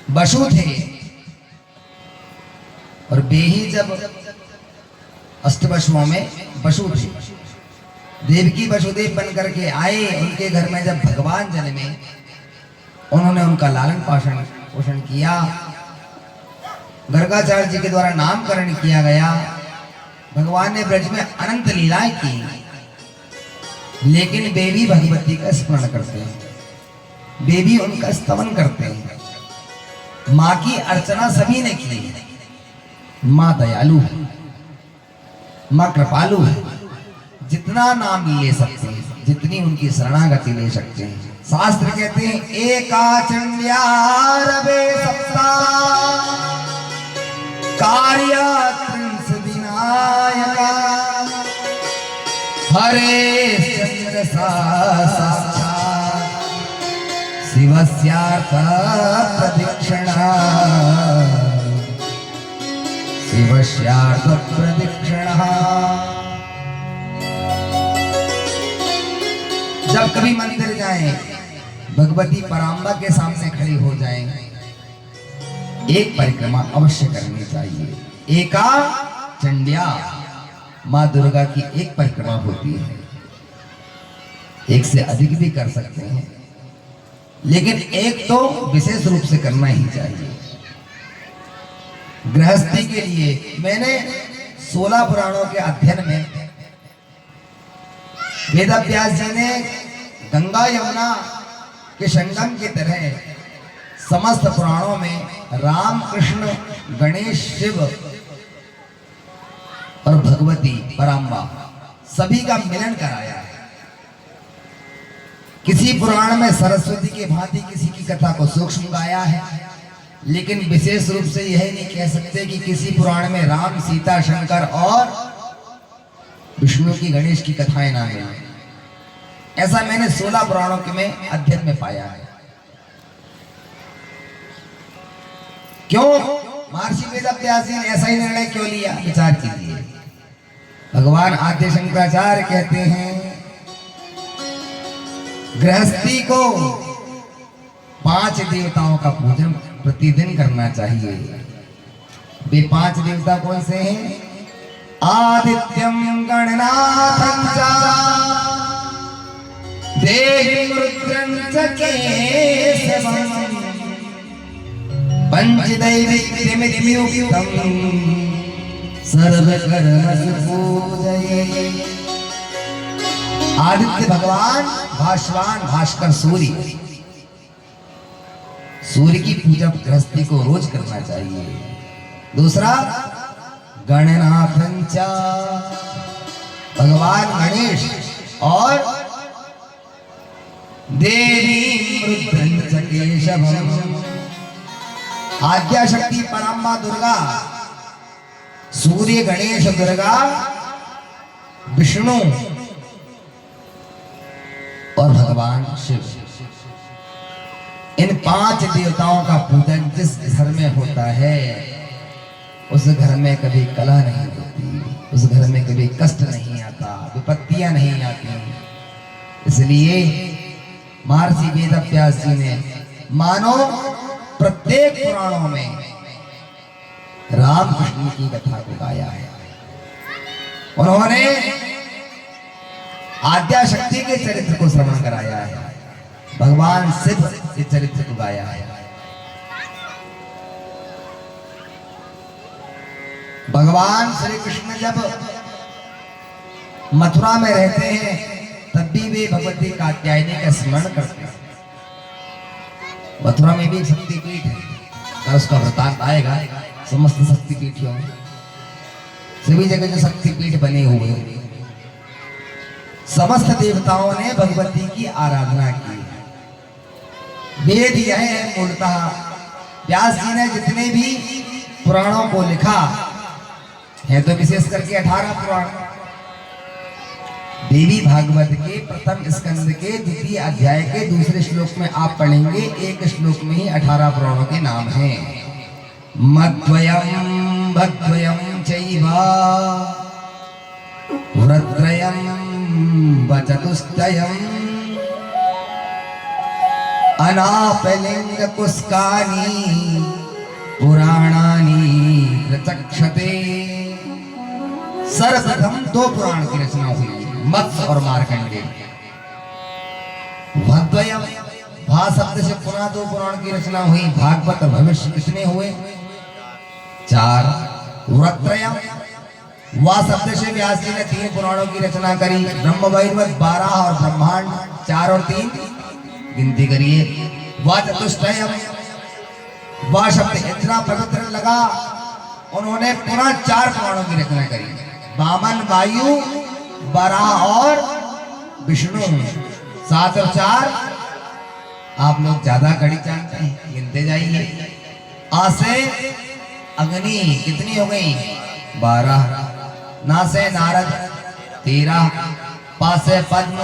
वसु थे और बेही जब अष्टवसुओं में वसु थे। देवकी वसुदेव बन करके आए, उनके घर में जब भगवान जन्मे, उन्होंने उनका लालन पोषण किया। गर्गाचार्य जी के द्वारा नामकरण किया गया। भगवान ने ब्रज में अनंत लीलाएं की, लेकिन वे भी भगवती का स्मरण करते हैं, वे भी उनका स्तवन करते हैं। माँ की अर्चना सभी ने की। माँ दयालु है, माँ कृपालु है, जितना नाम ले सकते हैं, जितनी उनकी शरणागति ले सकते हैं। शास्त्र कहते हैं एका चंड्या रवे सप्ता कार्य त्रिंश विनायका हरे चंद्र साक्षात् शिवस्यार्थ प्रदक्षिणा शिवस्यार्थ प्रदक्षिणा। जब कभी मंदिर जाएं, भगवती पराम्बा के सामने खड़ी हो जाएं, एक परिक्रमा अवश्य करनी चाहिए। एका चंड्या, माँ दुर्गा की एक परिक्रमा होती है। एक से अधिक भी कर सकते हैं, लेकिन एक तो विशेष रूप से करना ही चाहिए। गृहस्थी के लिए मैंने 16 पुराणों के अध्ययन में वेदव्यास जी ने गंगा यमुना के संगम की तरह समस्त पुराणों में राम कृष्ण गणेश शिव और भगवती पराम्बा सभी का मिलन कराया है। किसी पुराण में सरस्वती के भांति किसी की कथा को सूक्ष्म गाया है, लेकिन विशेष रूप से यह नहीं कह सकते कि किसी पुराण में राम सीता शंकर और विष्णु की गणेश की कथाएं ना मिलें। ऐसा मैंने 16 पुराणों के में अध्ययन में पाया है। क्यों महर्षि वेदव्यास जी ने ऐसा ही निर्णय क्यों लिया, विचार कीजिए। भगवान आद्य शंकराचार्य कहते हैं गृहस्थी को 5 देवताओं का पूजन प्रतिदिन करना चाहिए। वे 5 देवता कौन से हैं? आदित्यम गणनाथं च देवीं रुद्रं च केशवं पंचदैवीत्यमित्युक्तं सर्वकर्मसु पूजये। आदित्य भगवान, भास्वान भास्कर सूर्य, सूर्य की पूजा गृहस्थी को रोज करना चाहिए। दूसरा गणनाथं च, भगवान गणेश और देवी रुद्रं च केशवं, आद्या शक्ति पराम्बा दुर्गा, सूर्य गणेश दुर्गा विष्णु और भगवान शिव। इन 5 देवताओं का पूजन जिस घर में होता है, उस घर में कभी कलह नहीं होती, उस घर में कभी कष्ट नहीं आता, विपत्तियां नहीं आती। इसलिए महर्षि वेदव्यास जी ने मानो प्रत्येक पुराणों में राम कृष्ण की कथा को गाया है। उन्होंने आद्या शक्ति के चरित्र को श्रवण कराया है, भगवान शिव के चरित्र को गाया है। भगवान श्री कृष्ण जब मथुरा में रहते हैं, तब भी वे भगवती कात्यायनी का स्मरण करते हैं। मथुरा में भी एक शक्तिपीठ है, उसका वृतांत आएगा। समस्त शक्तिपीठों में सभी जगह जो शक्तिपीठ बने हुए, समस्त देवताओं ने भगवती की आराधना की। वेद यह है मूलतः, व्यास जी ने जितने भी पुराणों को लिखा है, तो विशेष करके 18 पुराण, देवी भागवत के प्रथम स्कंद के 2य अध्याय के 2 श्लोक में आप पढ़ेंगे, एक श्लोक में ही 18 पुराणों के नाम हैं। मद्वयम् भद्वयम् चैव वृत्रयम् वचतुष्टयम् अनापलिंग कुस्कानी पुराणानी प्रचक्षते। सर्वप्रथम 2 पुराण की रचना हुई, मत्स्य और मार्कंडेय। भद्वयम भा शब्द से पुनः 2 पुराण की रचना हुई, भागवत और भविष्य। कितने हुए? 4। वृत्रयम वा शब्द से व्यास जी ने 3 पुराणों की रचना करी, ब्रह्मवैवर्त 12 और ब्रह्मांड 4 और 3 गिनती करिए। वा चतुष्टयम वा शब्द इतना पवित्र लगा, उन्होंने पुनः 4 पुराणों की रचना करी, वामन, वायु, वराह और विष्णु। 7 और 4 आप लोग ज्यादा कड़ी जानते हैं, गिनते जाइए। आ से अग्नि कितनी हो गई? 12। ना से नारद 13, पा से पद्म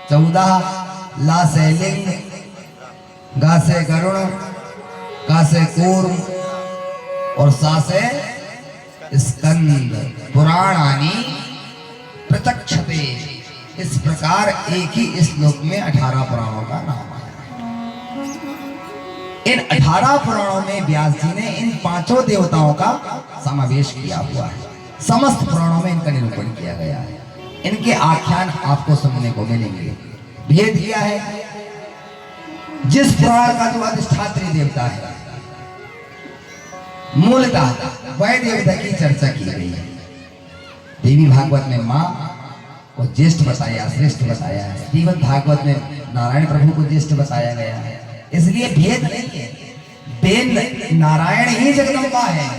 14, ला से लिंग, गा से गरुण, का से कूर्म और सा से स्कंद। पुराणानी प्रत्यक्षते। इस प्रकार एक ही श्लोक में 18 पुराणों का नाम है। इन 18 पुराणों में व्यास जी ने इन 5 देवताओं का समावेश किया हुआ है। समस्त पुराणों में इनका निरूपण किया गया है। इनके आख्यान आपको सुनने को मिलेंगे। भेद किया है, जिस पुराण का जो अधिष्ठात्री देवता है मूलतः वह देवता की चर्चा की गई है। देवी भागवत में माँ को ज्येष्ठ बताया, श्रेष्ठ बताया है। श्रीमद् भागवत में नारायण प्रभु को ज्येष्ठ बताया गया है। इसलिए भेद नहीं है, वेद नारायण ही जगदम्बा है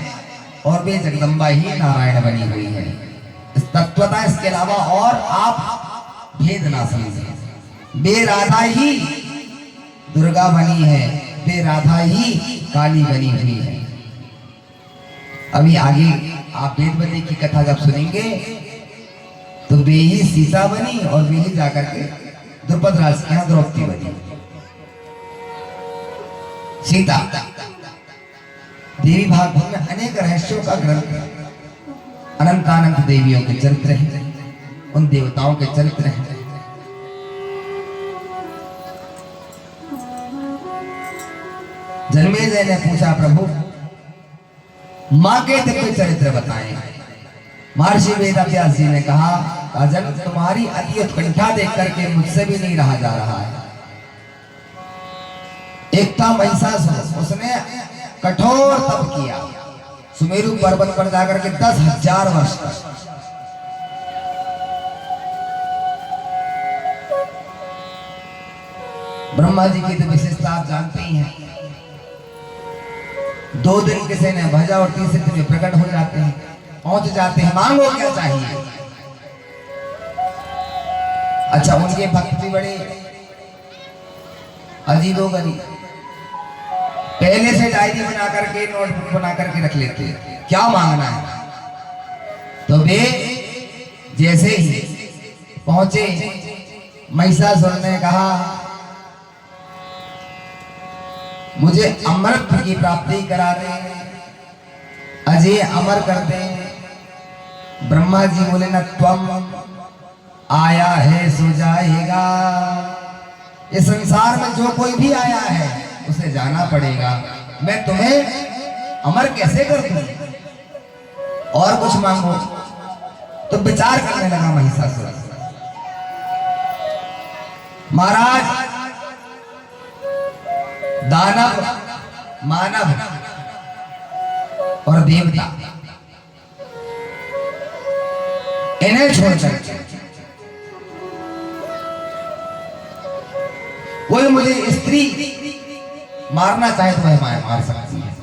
और वे जगदम्बा ही नारायण बनी हुई है। इस तत्वता इसके अलावा और आप भेद ना समझें। वे राधा ही दुर्गा बनी है, वे राधा ही काली बनी हुई है। अभी आगे आप वेद बनी की कथा जब सुनेंगे तो वे ही सीता बनी और वे ही जाकर के द्रुपद राज के यहाँ द्रौपदी बनी। सीता देवी भागवत में अनेक रहस्यों का ग्रंथ, अनंतानंत देवियों के चरित्र हैं, उन देवताओं के चरित्र हैं। जन्मेजय ने पूछा, प्रभु मां के दिव्य चरित्र बताएं। महर्षि वेदव्यास जी ने कहा, राजन तुम्हारी अति उत्कंठा देख करके मुझसे भी नहीं रहा जा रहा है। एक था महिषासुर, उसने कठोर तप किया सुमेरु पर्वत पर जाकर के 10,000 वर्ष तक। ब्रह्मा जी की तो विशेषता आप जानते ही हैं। 2 दिन किसी ने भजा और तीसरे दिन प्रकट हो जाते हैं, पहुंच जाते हैं, मांगो क्या चाहिए। अच्छा, उनके भक्त भी बड़े अजीबोगरीब, पहले से डायरी बना करके, नोटबुक बना करके रख लेते हैं क्या मांगना है। तो वे जैसे ही पहुंचे, महिषासुर ने कहा, मुझे अमृत की प्राप्ति करा दे, अजय अमर कर दे। ब्रह्मा जी बोले, न त्वम आया है सो जाएगा। इस संसार में जो कोई भी आया है उसे जाना पड़ेगा, मैं तुम्हें अमर कैसे कर दूं? और कुछ मांगो। तो विचार करने लगा महिषासुर, महाराज दानव, मानव और देवता इन्हें छोड़कर कोई मुझे स्त्री मारना चाहे तो वह मार सकती है।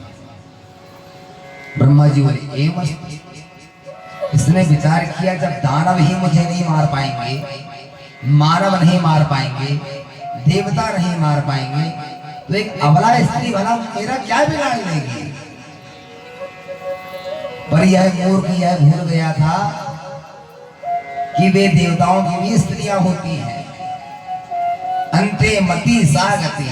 ब्रह्मा जी बोले, ए मस्त। इसने विचार किया, जब दानव ही मुझे नहीं मार पाएंगे, मानव नहीं मार पाएंगे, देवता नहीं मार पाएंगे, तो एक अबला स्त्री भला मेरा क्या बिगाड़ लेगी। पर यह मूर्ख यह भूल गया था कि वे देवताओं की भी स्त्रियां होती हैं। अंते मति सागति।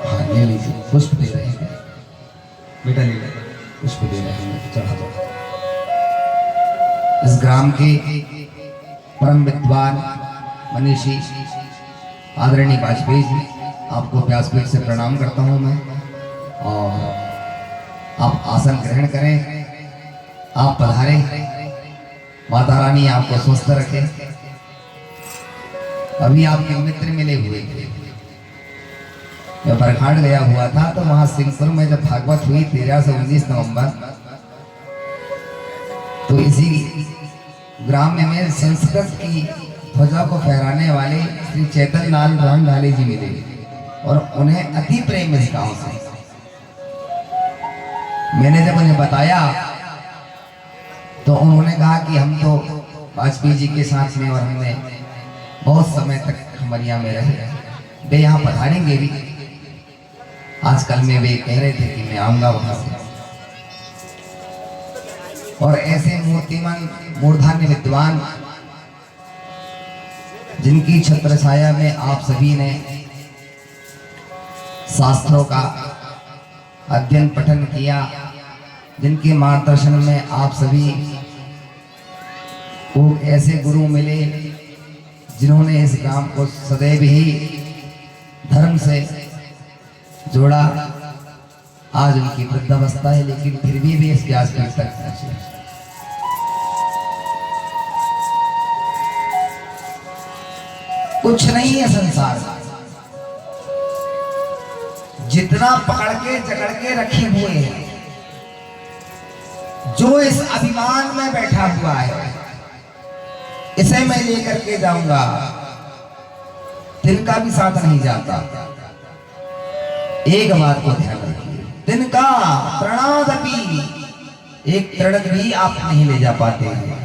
हाँ, ले लीजिए, पुष्प दे रहे हैं बेटा, ले लीजिए, पुष्प दे रहे हैं, चढ़ा दो। इस ग्राम के परम विद्वान मनीषी आदरणीय वाजपेयी जी, आपको व्यासपीठ से प्रणाम करता हूं मैं। और आप आसन ग्रहण करें, आप पधारें, माता रानी आपको स्वस्थ रखे। अभी आपके मित्र मिले हुए थे, मैं बरघाट गया हुआ था, तो वहां सिंहपुर में जब भागवत हुई 13 से 19 नवंबर, तो इसी ग्राम में संस्कृत की ध्वजा को फहराने वाले श्री चैतन्य लाल ढाले जी मिले और उन्हें अति प्रेम इस गांव से। मैंने जब उन्हें बताया तो उन्होंने कहा कि हम तो वाजपेयी जी के साथ में और हमने बहुत समय तक खमरिया में रहे, वे यहाँ पधारेंगे भी। आजकल में वे कह रहे थे कि मैं आऊंगा वहां से। और ऐसे मूर्तिमान मूर्धन्य विद्वान जिनकी छत्र छाया में आप सभी ने शास्त्रों का अध्ययन पठन किया, जिनके मार्गदर्शन में आप सभी को ऐसे गुरु मिले जिन्होंने इस ग्राम को सदैव ही धर्म से जोड़ा। आज उनकी वृद्धावस्था है, लेकिन फिर भी इस व्यासपीठ तक पहुंचे। कुछ नहीं है संसार में, जितना पकड़ के जकड़ के रखे हुए हैं, जो इस अभिमान में बैठा हुआ है, इसे मैं लेकर के जाऊंगा, तिनका भी साथ नहीं जाता। एक बात को ध्यान रखिए, तिनका त्रणादपि, एक तृणक भी आप नहीं ले जा पाते हैं।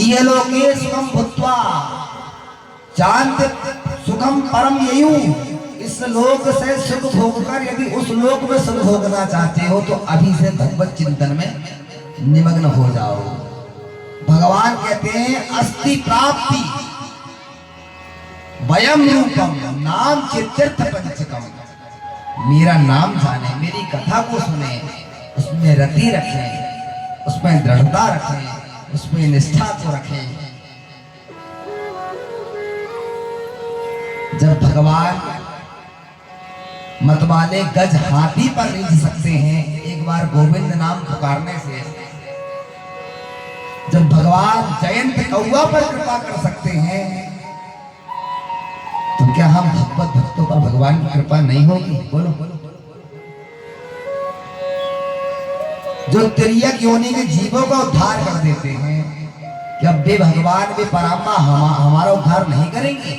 ये लोके सुखम भूत्वा चांद सुखम परम ययु, इस लोक से सुख भोगकर यदि उस लोक में सुख भोगना चाहते हो तो अभी से भगवत चिंतन में निमग्न हो जाओ। भगवान कहते हैं अस्ति प्राप्ति वयम रूपम नाम चित्तीर्थ पंचकम, मेरा नाम जाने, मेरी कथा को सुने, उसमें रति रखें, उसमें दृढ़ता रखें, उसमें निष्ठा को रखें। जब भगवान मतवाले गज हाथी पर रिझ सकते हैं एक बार गोविंद नाम पुकारने से, जब भगवान जयंत कौवा पर कृपा कर सकते हैं, तो क्या हम भगवत भक्तों पर भगवान की कृपा नहीं होगी? बोलो। जो तिर्यक योनि के जीवों का उद्धार कर देते हैं, क्या वे भगवान वे परात्मा हमारा उद्धार नहीं करेंगे?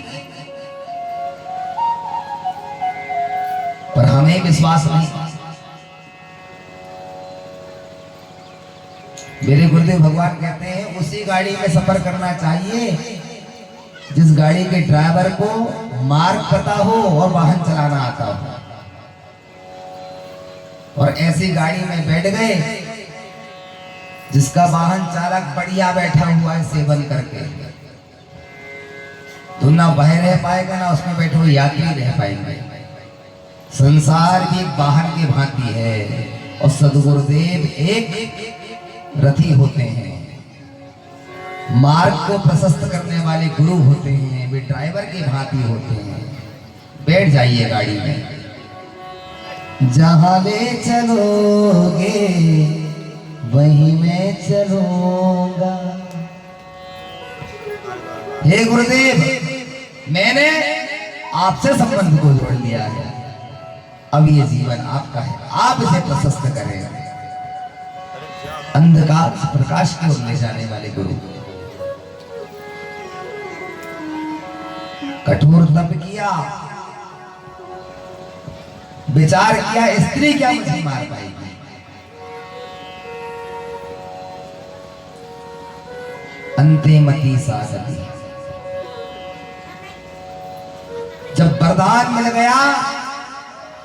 पर हमें विश्वास नहीं। मेरे गुरुदेव भगवान कहते हैं उसी गाड़ी में सफर करना चाहिए जिस गाड़ी के ड्राइवर को मार्ग पता हो और वाहन चलाना आता हो। और ऐसी गाड़ी में बैठ गए जिसका वाहन चालक बढ़िया बैठा हुआ है सेवन करके, तो ना वह रह पाएगा ना उसमें बैठे हुए यात्री रह पाएंगे। संसार भी एक वाहन की भांति है और सदगुरुदेव एक रथी होते हैं, मार्ग को प्रशस्त करने वाले गुरु होते हैं, वे ड्राइवर की भांति होते हैं। बैठ जाइए गाड़ी में, जहां ले चलोगे वहीं मैं चलूंगा। हे गुरुदेव, मैंने आपसे संबंध को जोड़ लिया है, अब ये जीवन आपका है, आप इसे प्रशस्त करें। अंधकार प्रकाश की ओर ले जाने वाले गुरु। कठोर तप किया, विचार किया, स्त्री क्या मुझे मार पाएगी? अंतिमति साधती। जब वरदान मिल गया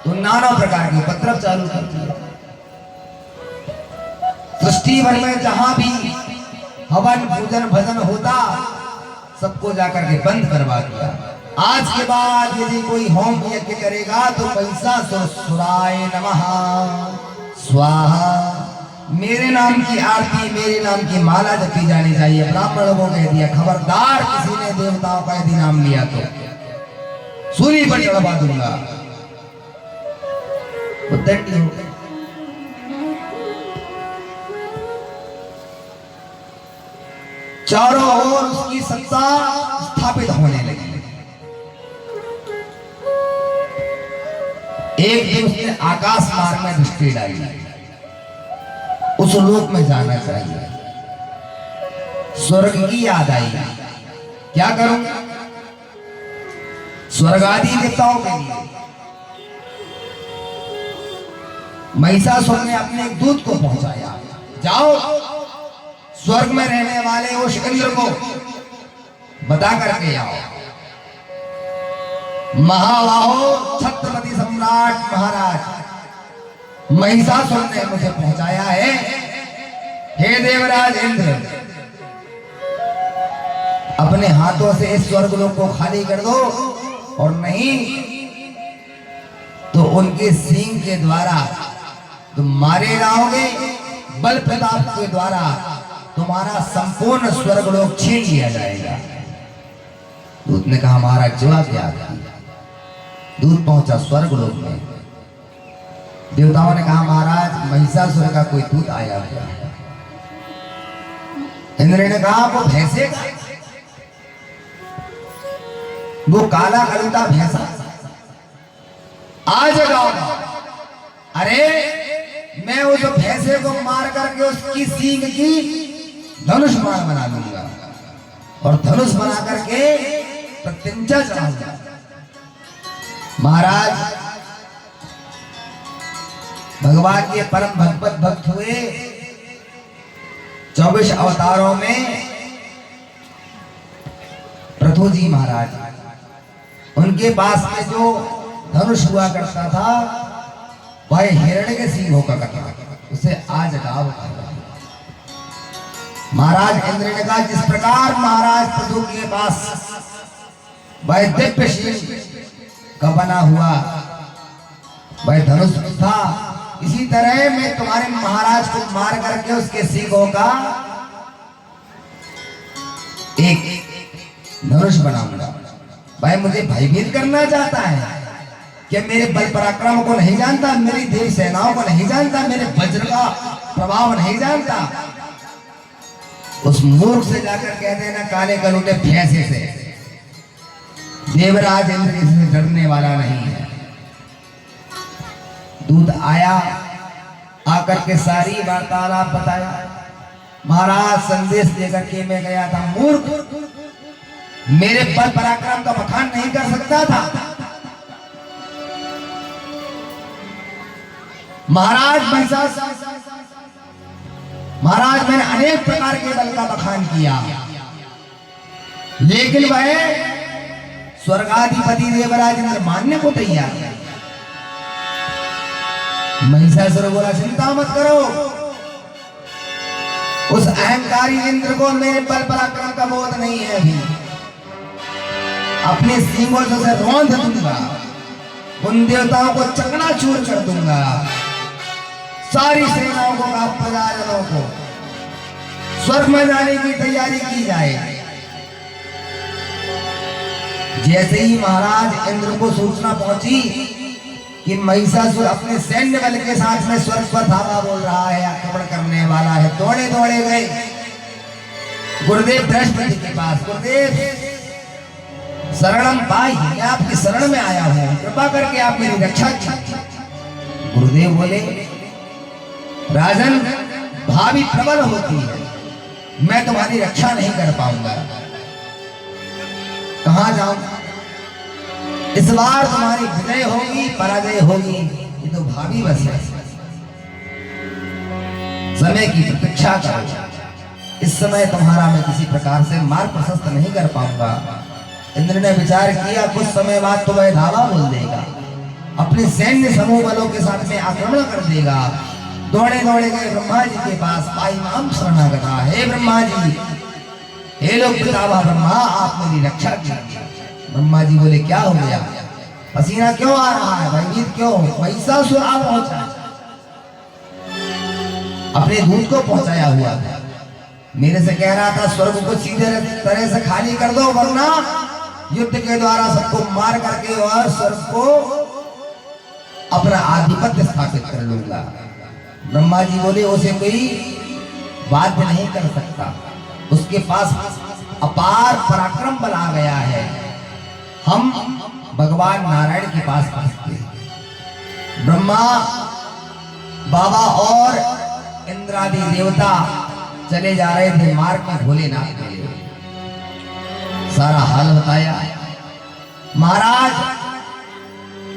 तो नाना प्रकार के उपद्रव चालू कर दिया। सृष्टि भर में जहां भी हवन पूजन भजन होता सबको जाकर के बंद करवा दिया। आज के बाद यदि कोई होम यज्ञ करेगा तो महिषासुर सुराय नमः स्वाहा, मेरे नाम की आरती, मेरे नाम की माला जपी जानी चाहिए। ब्राह्मणों को कह दिया, खबरदार किसी ने देवताओं का यदि नाम लिया तो सूली पर चढ़वा दूंगा। वो दंडी हो गए। चारों ओर उसकी सत्ता स्थापित होने लगी। एक दिन उसने आकाश मार्ग में दृष्टि डाली, उस लोक में जाना चाहिए। स्वर्ग की याद आई, क्या करूं? स्वर्ग आदि देवताओं के लिए महिषासुर ने अपने एक दूत को पहुंचाया, जाओ स्वर्ग में रहने वाले उस इंद्र को बता करके आओ, महाबाहो छत्रपति सम्राट महाराज महिषासुर ने मुझे पहुंचाया है। हे देवराज इंद्र, अपने हाथों से इस स्वर्ग लोक को खाली कर दो, और नहीं तो उनके सींग के द्वारा तुम मारे जाओगे। बल प्रताप के द्वारा तुम्हारा संपूर्ण स्वर्ग लोक छीन लिया जाएगा। दूत ने कहा, महाराज जवाब क्या? दूत पहुंचा स्वर्ग लोक में। देवताओं ने कहा, महाराज महिषासुर का कोई दूत आया हुआ है। इंद्र ने कहा, वो भैंसे का, वो काला कलुता भैंसा आ जगाओ। अरे मैं उस भैंसे को मार करके उसकी सींग की धनुष बाण बना लूंगा, और धनुष बना करके प्रत्यंचा चढ़ाऊंगा। महाराज भगवान के परम भगवत भक्त हुए, 24 अवतारों में पृथु जी महाराज, उनके पास में जो धनुष हुआ करता था वह हिरण्य के सींगों का करता, उसे आज गाव। महाराज इंद्र ने कहा, जिस प्रकार महाराज पृथु के पास वह दिव्य शील का बना हुआ वह धनुष था, इसी तरह मैं तुम्हारे महाराज को मार करके उसके सींगों का एक धनुष बनाऊंगा। भाई मुझे भयभीत करना चाहता है कि मेरे बल पराक्रम को नहीं जानता, मेरी देव सेनाओं को नहीं जानता, मेरे वज्र का प्रभाव नहीं जानता। उस मूर्ख से जाकर कह देना, काले कलूटे भैंसे से, देवराज इंद्र इससे डरने वाला नहीं है। दूत आया, आकर के सारी वार्तालाप बताया। महाराज संदेश लेकर के मैं गया था, मूर्ख मेरे बल पराक्रम का बखान नहीं कर सकता था। महाराज महाराज मैंने अनेक प्रकार के बल का बखान किया, लेकिन वह स्वर्गाधिपति देवराज इंद्र मानने को तैयार है। महिषासुर बोला, चिंता मत करो, उस अहंकारी इंद्र को मेरे बल पराक्रम का बोध नहीं है अभी। अपने सींगों से उसे रौंद दूंगा, उन देवताओं को चकनाचूर कर दूंगा, सारी सेनाओं को, प्रजाजनों को स्वर्ग में जाने की तैयारी की जाए। जैसे ही महाराज इंद्र को सूचना पहुंची कि महिषासुर अपने सैन्य बल के साथ में स्वर्ग पर धावा बोल रहा है, आक्रमण करने वाला है, दौड़े दौड़े गए गुरुदेव बृहस्पति के पास। गुरुदेव शरणम पाई, मैं आपकी शरण में आया हूं, कृपा करके आप मेरी रक्षा कीजिए। गुरुदेव बोले, राजन भावी प्रबल होती है, मैं तुम्हारी रक्षा नहीं कर पाऊंगा। कहां जाऊं? इस बार तुम्हारी विजय होगी पराजय होगी, ये तो भावी बस है, समय की प्रतीक्षा करो। इस समय तुम्हारा मैं किसी प्रकार से मार्ग प्रशस्त नहीं कर पाऊंगा। इंद्र ने विचार किया, कुछ समय बाद तो वह धावा बोल देगा, अपने सैन्य समूह बलों के साथ में आक्रमण कर देगा। दौड़े दौड़े गए ब्रह्मा जी के पास, पाई नाम शरणागता, हे ब्रह्मा जी, हे लोग पितामह ब्रह्मा, आप मेरी रक्षा कीजिए। ब्रह्मा जी बोले, क्या हो गया? पसीना क्यों आ रहा है? भयभीत क्यों? महिषासुर आ पहुंचा, अपने दूत को पहुंचाया हुआ था। मेरे से कह रहा था स्वर्ग को सीधे तरह से खाली कर दो, वरना युद्ध के द्वारा सबको मार करके और स्वर्ग को अपना आधिपत्य स्थापित कर लूंगा। ब्रह्मा जी बोले उसे कोई बाध्य नहीं कर सकता, उसके पास अपार पराक्रम बल आ गया है। हम भगवान नारायण के पास पहुंचते। ब्रह्मा बाबा और इंद्रादि देवता चले जा रहे थे मार्ग में भोलेनाथ के लिए। सारा हाल बताया। महाराज,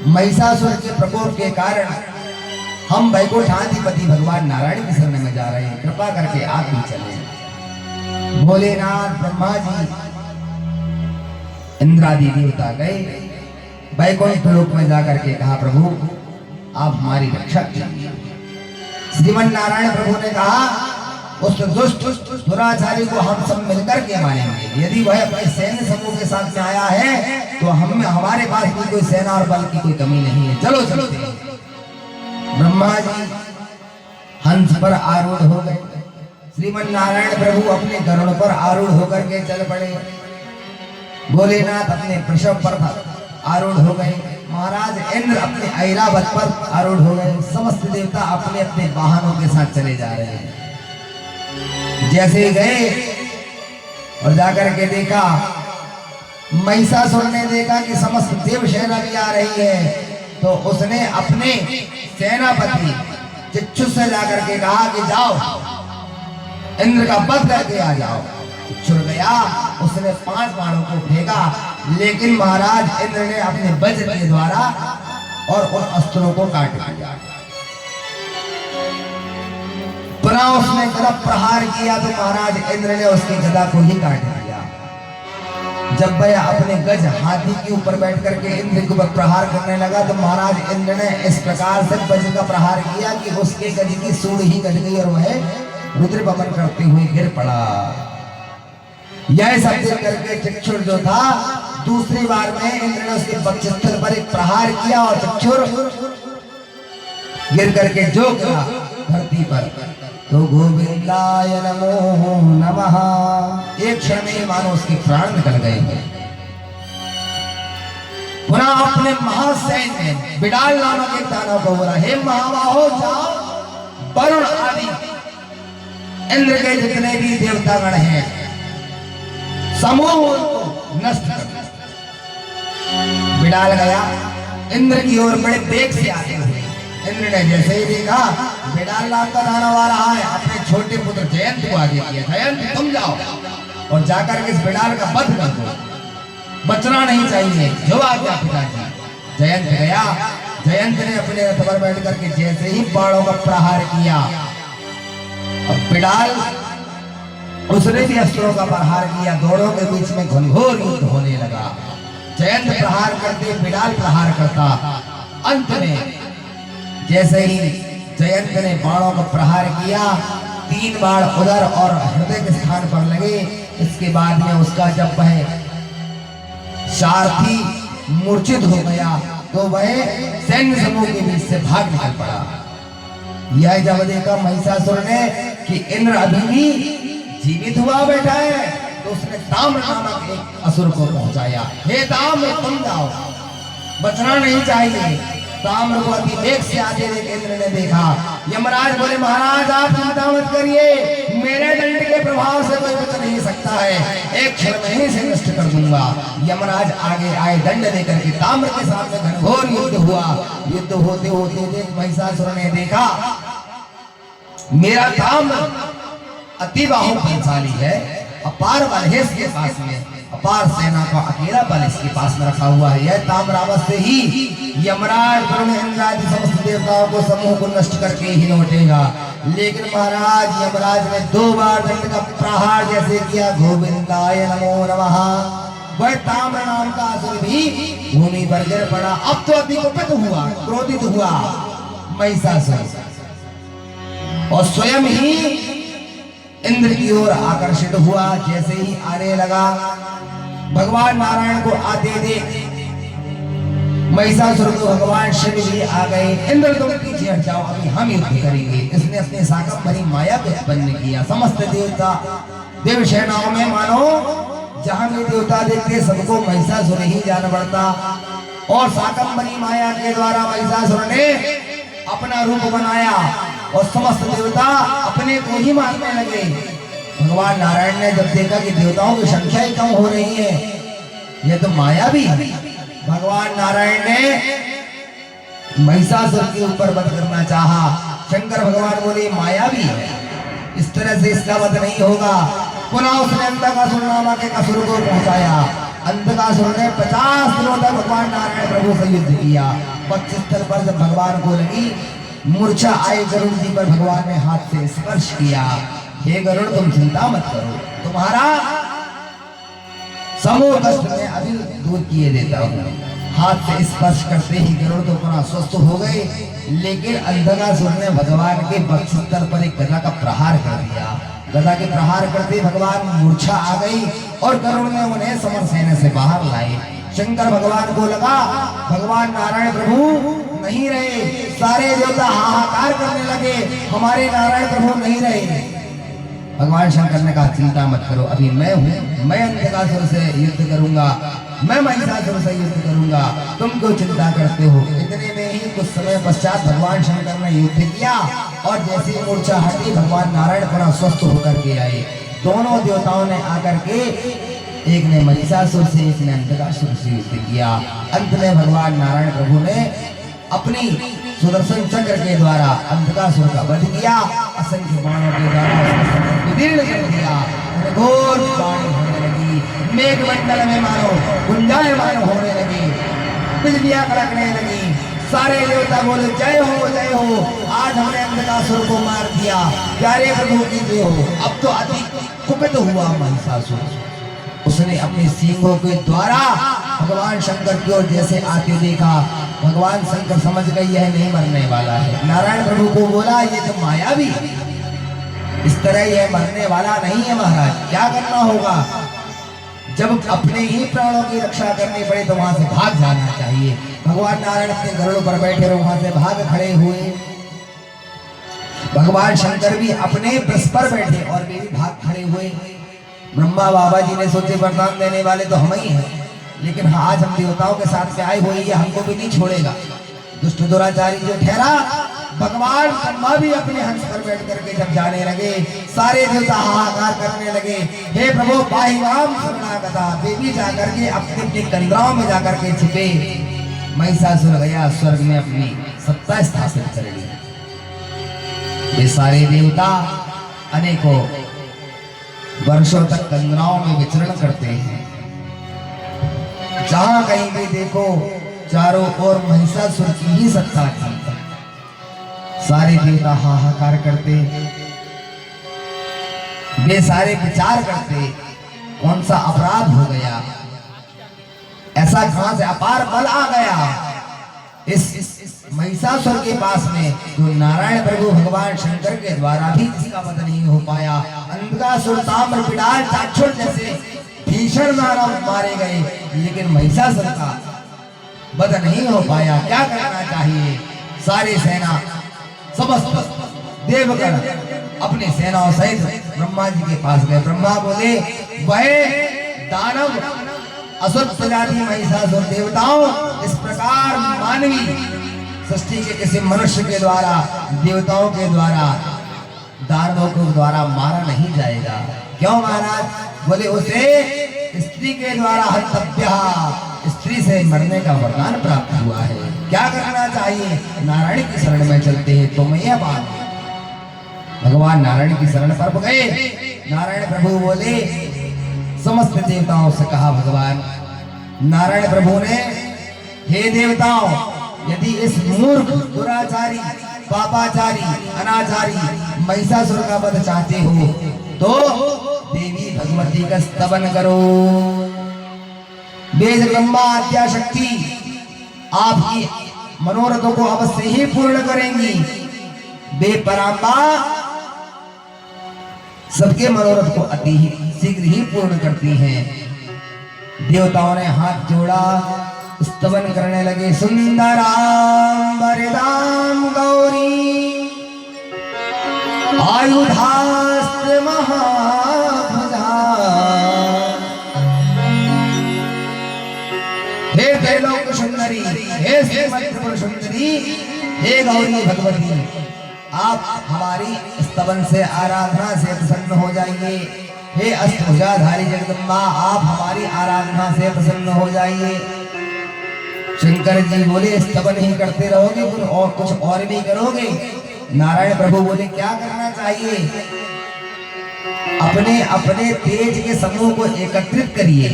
महिषासुर के प्रकोप के कारण हम वैकुंठाधिपति भगवान नारायण की शरण में जा रहे हैं, कृपा करके आप भी चले। भोलेनाथ, ब्रह्मा जी, इंद्रादि देवता गए वैकुंठ लोक में जाकर के कहा, प्रभु आप हमारी रक्षा कीजिए। श्रीमन नारायण प्रभु ने कहा, उस दुष्ट दुराचारी को हम सब मिलकर के मारेंगे। यदि वह अपने सैन्य समूह के साथ में आया है तो हम हमारे पास भी कोई सेना और बल की कोई कमी नहीं है, चलो चलो। ब्रह्मा जी हंस पर आरूढ़ हो गए। श्रीमन नारायण प्रभु अपने गरुड़ पर आरूढ़ होकर के चल पड़े। भोलेनाथ अपने वृषभ पर आरूढ़ हो गए। महाराज इंद्र अपने ऐरावत पर आरूढ़ हो गए। समस्त देवता अपने अपने वाहनों के साथ चले जा रहे हैं। जैसे ही गए और जाकर के देखा, महिषासुर ने देखा कि समस्त देव सेना भी आ रही है, तो उसने अपने सेनापति चिक्षुर से जाकर के कहा कि जाओ इंद्र का वध करके आ जाओ। चिक्षुर गया, उसने 5 बाणों को फेंका, लेकिन महाराज इंद्र ने अपने वज्र के द्वारा और उन अस्त्रों को काट दिया। पुनः उसने गदा प्रहार किया तो महाराज इंद्र ने उसकी गदा को ही काट दिया। जब वह अपने गज हाथी के ऊपर बैठ करके इंद्र के ऊपर प्रहार करने लगा तो महाराज इंद्र ने इस प्रकार से वज्र का प्रहार किया कि उसके गज की सूंड ही कट गई और वह रुद्र पवन करते हुए गिर पड़ा। यह सब देख करके चक्षुर जो था, दूसरी बार में इंद्र ने उसके वक्षस्थल पर एक प्रहार किया और चक्षुर गिर करके जो गिरा धरती पर, तो गोविंदाय नमो नमः। एक क्षण में मानो उसके प्राण निकल गए। पुनः अपने महासैन्य बिडाल नामक एक दानव को बोला, हे महाबाहो, जाओ वरुण आदि इंद्र के जितने भी देवतागण हैं समूह उनको नष्ट कर। बिडाल गया इंद्र की ओर बड़े वेग से आते हुए। इंद्र ने जैसे ही देखा बिडाल नाम का दानव आ रहा है, अपने छोटे पुत्र जयंत को आगे किया, जयंत तुम जाओ और जाकर के इस बिडाल का वध कर दो, बचना नहीं चाहिए, जो आज्ञा पिताजी। जयंत गया। जयंत ने अपने रथ पर बैठ करके जैसे ही बाणों का प्रहार किया, अब बिडाल उसने भी अस्त्रों का प्रहार किया। दोनों के बीच में घनघोर युद्ध होने लगा। जयंत प्रहार करते, बिडाल प्रहार करता। अंत में जैसे ही जयंत ने बाणों का प्रहार किया, 3 बाण उदर और हृदय के स्थान पर लगे। इसके बाद में उसका जब वह सारथी मूर्छित हो गया तो वह सैन्य समूह के बीच से भाग निकल पड़ा। यह जब देखा महिषासुर ने कि इंद्र अभी भी जीवित हुआ बैठा है, तो उसने ताम्र नामक एक असुर को पहुंचाया। हे ताम्र, तुम जाओ, बचना नहीं चाहिए। ताम्र को अति वेग से आते देख इंद्र ने देखा। यमराज बोले, महाराज आप चिंता मत करिए, मेरे दंड के प्रभाव से कोई बच नहीं सकता है, एक क्षण में ही से नष्ट कर दूंगा। यमराज आगे आए, दंड लेकर के ताम्र के सामने घनघोर युद्ध हुआ। युद्ध होते होते देख महिषासुर ने देखा मेरा ताम्र अति बाहुबलशाली है, अपार बल है इसके पास में, अपार सेना का अकेला बल इसके पास में रखा हुआ है। यह ताम्रावत से ही यमराज वरुण इंद्रादि समस्त देवताओं को समूह को नष्ट करके ही लौटेगा। लेकिन महाराज यमराज ने 2 बार दंड का प्रहार जैसे किया, गोविंदाय नमो नमः, वह ताम्र नाम का असुर भी भूमि पर गिर पड़ा। अब तो अति कुपित हुआ, क्रोधित हुआ महिषासुर और स्वयं ही इंद्र की ओर आकर्षित हुआ। जैसे ही आने लगा, भगवान नारायण को आते देख महिषासुर को भगवान शिव भी आ गए। इंद्र तुम पीछे हट जाओ, अभी हम युद्ध करेंगे। इसने अपने साकंबरी माया को उत्पन्न किया। समस्त देवता देव सेनाओं में मानो जहां भी देवता देखते सबको महिषासुर ही जान पड़ता। और साकंबरी माया के द्वारा महिषासुर ने अपना रूप बनाया और समस्त देवता अपने को ही मारने लगे। भगवान नारायण ने जब देखा कि देवताओं की संख्या ही कम हो रही है, ये तो माया भी है, भगवान नारायण ने महिषासुर के ऊपर वध करना चाहा। शंकर भगवान बोले माया भी है, इस तरह से इसका वध नहीं होगा। पुनः उसने अंधकासुर नामक के असुर को पहुंचाया। अंधकासुर ने 50 दिनों तक भगवान नारायण प्रभु से युद्ध किया। पक्षस्थल पर जब भगवान को लगी मूर्छा आई, गरुड़ जी पर भगवान ने हाथ से स्पर्श किया। हे गरुड़ तुम चिंता मत करो, तुम्हारा समूह कष्ट में अभी दूर किए देता हूँ। हाथ से स्पर्श करते ही गरुड़ तो पुनः स्वस्थ हो गए। लेकिन अंधकासुर ने भगवान के वक्षस्थल पर एक गदा का प्रहार कर दिया। गदा के प्रहार करते भगवान मूर्छा आ गई और गरुड़ ने उन्हें समर सेना से बाहर लाए। शंकर भगवान को लगा भगवान नारायण प्रभु नहीं रहे। सारे देवता हाहाकार करने लगे, हमारे नारायण प्रभु नहीं रहे। भगवान शंकर ने कहा चिंता मत करो, अभी मैं हूँ, मैं अंधकासुर से युद्ध करूंगा, मैं महिषासुर से युद्ध करूंगा, तुम क्यों चिंता करते हो। इतने में ही कुछ समय पश्चात भगवान शंकर ने युद्ध किया और जैसे मूर्छा हटी भगवान नारायण पुनः स्वस्थ होकर के आए। दोनों देवताओं ने आकर के एक ने महिषासुर से एक ने अंधकासुर से युद्ध किया। अंत में भगवान नारायण प्रभु ने अपनी सुदर्शन चक्र के द्वारा अंधकासुर का वध किया। असंख्य बाणों के द्वारा विदीर्ण कर दिया। घोर वाणी होने लगी, मेघमंडल में मानो गुंजायमान होने लगी, बिजलियां कड़कने लगी। सारे देवता बोले जय हो जय हो, आज हमने अंधकासुर को मार दिया, प्यारे प्रभु की जय हो। अब तो अति कुपित हुआ महिषासुर, उसने अपने सींगों के द्वारा भगवान शंकर की ओर जैसे आते देखा। भगवान शंकर समझ गए यह नहीं मरने वाला है। नारायण प्रभु को बोला ये तो माया भी है, इस तरह यह मरने वाला नहीं है महाराज, क्या करना होगा। जब अपने ही प्राणों की रक्षा करनी पड़े तो वहां से भाग जाना चाहिए। भगवान नारायण अपने गरुड़ पर बैठे रहे, वहां से भाग खड़े हुए। भगवान शंकर भी अपने वृष पर बैठे और वे भी भाग खड़े हुए। ब्रह्मा बाबा जी ने सोचे वरदान देने वाले तो हम ही हैं, लेकिन हाँ आज हम देवताओं के साथ में आए हुए, ये हमको भी नहीं छोड़ेगा। दुष्ट दुराचारी जो ठहरा, भगवान ब्रह्मा भी अपने हंस पर बैठ करके जब जाने लगे, सारे देवता हाहाकार करने लगे, हे प्रभु पाहिवाम शरणागता। वे भी जाकर के अपने अपने कंदराओं में जाकर के छिपे। महिषासुर गया स्वर्ग में अपनी सत्ता स्थापित कर ली। वे सारे देवता अनेकों वर्षों तक कंदराओं में विचरण करते हैं। जहां कहीं भी देखो चारों ओर महिषासुर की ही सत्ता थी। सारे देवता हाहाकार करते, वे सारे विचार करते कौन सा अपराध हो गया, ऐसा कहां से अपार बल आ गया इस महिषासुर के पास में, तो नारायण प्रभु भगवान शंकर के द्वारा भी किसी का वध नहीं हो पाया। अंधकासुर ताम्र पिडाल चाक्षुर जैसे भीषण दानव मारे गए, लेकिन महिषासुर का वध नहीं हो पाया। क्या करना चाहिए। सारी सेना समस्त देवगण अपनी सेनाओं सहित ब्रह्मा जी के पास गए। ब्रह्मा बोले वह दानव असुर प्रजाति महिषासुर देवताओं इस प्रकार मानवी सृष्टि के किसी मनुष्य के द्वारा, देवताओं के द्वारा, दानवों के द्वारा मारा नहीं जाएगा। क्यों महाराज। बोले उसे स्त्री के द्वारा हतव्य, स्त्री से मरने का वरदान प्राप्त हुआ है। क्या करना चाहिए। नारायण की शरण में चलते हैं तो मैं बात। भगवान नारायण की शरण पर गए। नारायण प्रभु बोले समस्त देवताओं से कहा भगवान नारायण प्रभु ने, हे देवताओं यदि इस मूर्ख दुराचारी पापाचारी अनाचारी महिषासुर का वध चाहते हो तो देवी भगवती का स्तवन करो। वेद ब्रह्मा आद्या शक्ति आपकी मनोरथों को अवश्य ही पूर्ण करेंगी। बेपराम्बा सबके मनोरथ को अति ही शीघ्र ही पूर्ण करती हैं। देवताओं ने हाथ जोड़ा, स्तवन करने लगे। सुंदराम वरदाम गौरी आयुधास्त्र महाभुजा। हे त्रैलोक सुंदरी, हे श्रीमती त्रिपुर सुंदरी, हे गौरी भगवती, आप हमारी स्तवन से आराधना से प्रसन्न हो जाइए। हे अष्टभुजाधारी जगदम्बा, आप हमारी आराधना से प्रसन्न हो जाइए। शंकर जी बोले स्तवन ही करते रहोगे और कुछ और भी करोगे? नारायण प्रभु बोले क्या करना चाहिए? अपने अपने तेज के समूह को एकत्रित करिए।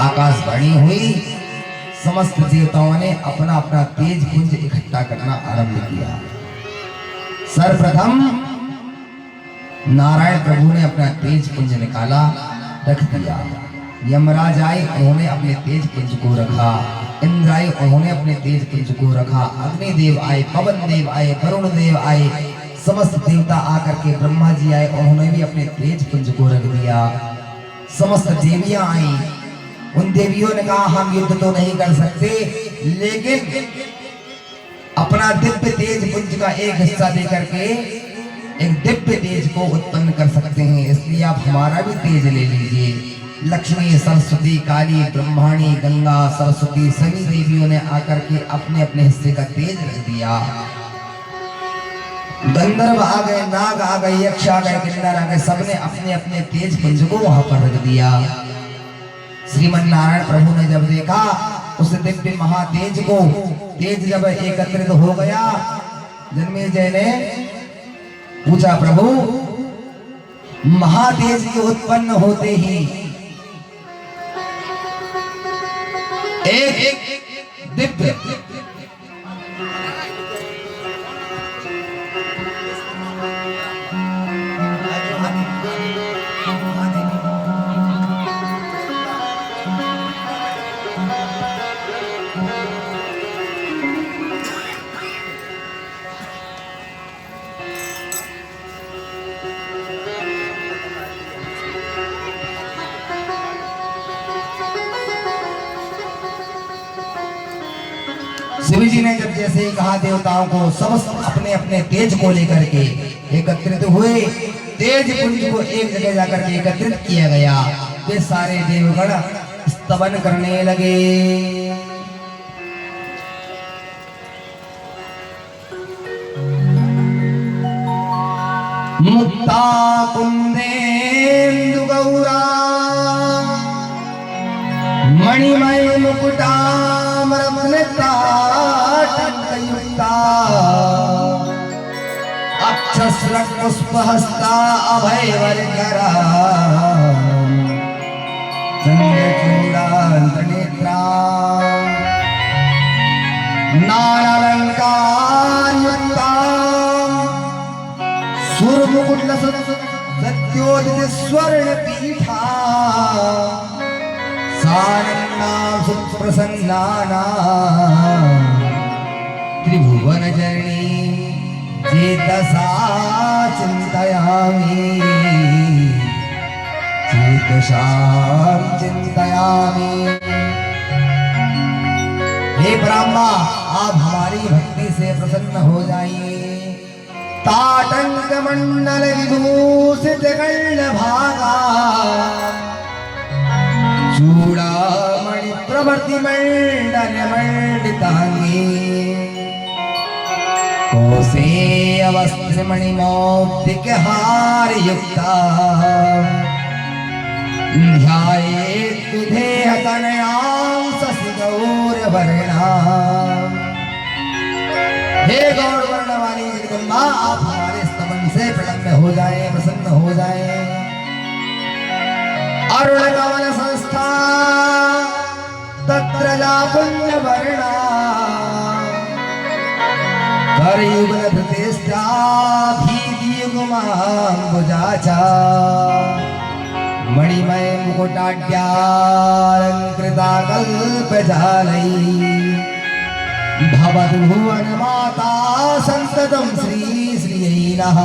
आकाशवाणी हुई, समस्त देवताओं ने अपना अपना तेज पुंज इकट्ठा करना आरंभ किया। सर्वप्रथम नारायण प्रभु ने अपना तेज पुंज निकाला, रख दिया। यमराज आए, उन्होंने अपने तेज पुंज को रखा। इंद्र आए, उन्होंने अपने तेज पुंज को रखा। अग्निदेव आए, पवन देव आए, वरुण देव आए, समस्त देवता आकर के ब्रह्मा जी आए, उन्होंने भी अपने तेज पुंज को रख दिया। समस्त देवियां आई, उन देवियों ने कहा हम युद्ध तो नहीं कर सकते, लेकिन अपना दिव्य तेज पुंज का एक हिस्सा देकर के एक दिव्य तेज को उत्पन्न कर सकते हैं, इसलिए आप हमारा भी तेज ले लीजिए। लक्ष्मी, सरस्वती, काली, ब्रह्माणी, गंगा, सरस्वती सभी देवियों ने आकर के अपने अपने हिस्से का तेज रख दिया। गंधर्व आ गए, नाग आ गए, यक्ष आ गए, किन्नर आ गए, सबने अपने अपने तेज पुंज को वहां पर रख दिया। श्रीमन नारायण प्रभु ने जब देखा उस दिव्य महातेज को, तेज जब एकत्रित हो गया, जन्मेजय ने पूछा प्रभु महातेज के उत्पन्न होते ही एक दिव्य शिव जी ने जब जैसे ही कहा, देवताओं को सब अपने अपने तेज को लेकर के एकत्रित हुए। तेज पुंज को एक जगह जाकर के एकत्रित किया गया। वे सारे देवगण स्तवन करने लगे। मुक्ता कुंदेन्दु गौरा मणिमय मुकुटामरमृता पुष्पहस्ता अभयवर्करा चंद्रचूड़ान्तनेत्रा नानालंकारयुक्ता सूर्यमुकुटसद्योदित स्वर्णपीठा सानन्दा सुप्रसन्नाना त्रिभुवन जननी चेतसा चिंतयामि चेतसा चिंतयामि। हे ब्रह्मा, आप हमारी भक्ति से प्रसन्न हो जाइए। ताटंक मंडल विभूषित गण्ड भागा चूड़ामणि प्रभृति मंडल मंडितांगी कोसे अवस्त्र मणिमौक्तिक हार युक्ता ध्यायेत् विधेह तनयां शशि गौर वर्णा। हे गौर वर्ण वाली जगदम्बा, आप हमारे स्तवन से प्रलम्ब हो जाए, प्रसन्न हो जाए। अरुण कमल संस्था तत्र जा पुण्य वर्णा करयुगल प्रतिष्ठा भीतियुगमाम्बुजाचा मणिमय मुकुटाढ्यालंकृता कल्पजालै भवतु भुवन माता संततम श्री श्रीयै नमः।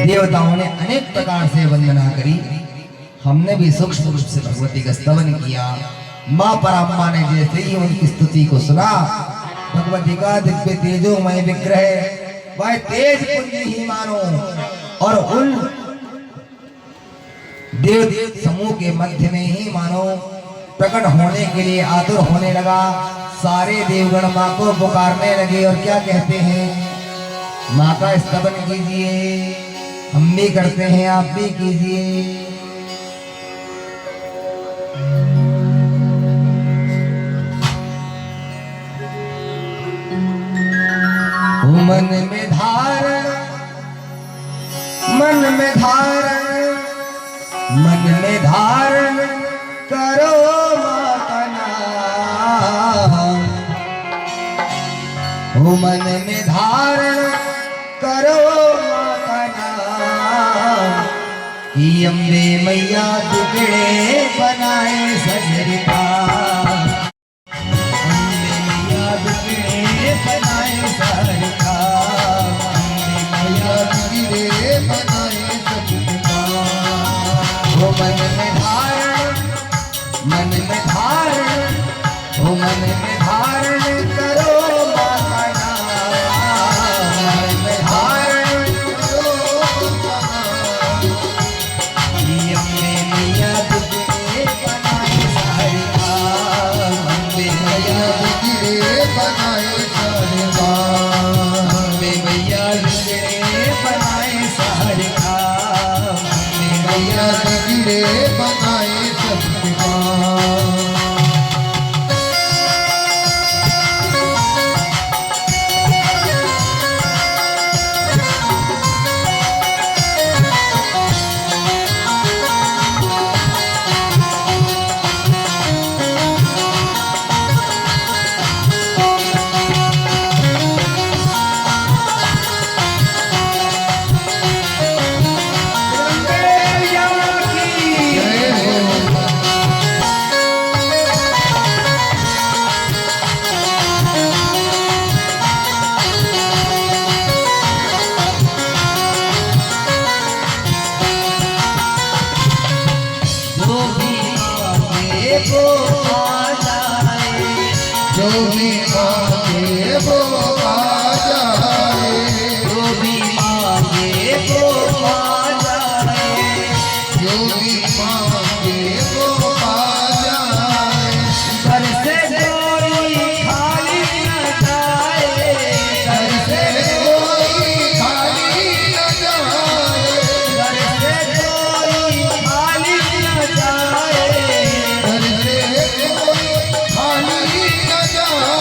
देवताओं ने अनेक प्रकार से वंदना करी। हमने भी सूक्ष्म रूप से भगवती का स्तवन किया। माँ पराम्मा ने जैसे ही उनकी स्तुति को सुना, भगवती का दिव्य तेजोमय विग्रह वह तेज पुंज ही मानो और उन देव समूह के मध्य में ही मानो प्रकट होने के लिए आतुर होने लगा। सारे देवगण माँ को पुकारने लगे और क्या कहते हैं, माँ का स्तवन कीजिए, हम भी करते हैं, आप भी कीजिए। मन में धारण, मन में धारण, मन में धारण करो माँ का नाम। मन में धारण करो माँ का नाम, कि अम्बे मैया टुकड़े बनाए सजर का। अम्बे मैया टुकड़े बनाए सजर का, अम्बे मैया टुकड़े बनाए सजर का। वो मन में धारण, मन में धारण, वो मन में धारण करो माँ का नाम। मन में धारण करो माँ का नाम, कि अम्बे मैया टुकड़े बनाए सजर का। अम्बे मैया टुकड़े बनाए सजर का, अम्बे मैया टुकड़े बनाए सजर का, अम्बे मैया टुकड़े बनाए सजर का। जो भी मांगे वो आ जाए, जो भी मांगे वो आ जाए, जो भी मांगे वो आ जाए। घर से कोई खाली न जाए, घर से कोई खाली न जाए, घर से कोई खाली न जाए, घर से कोई खाली न जाए।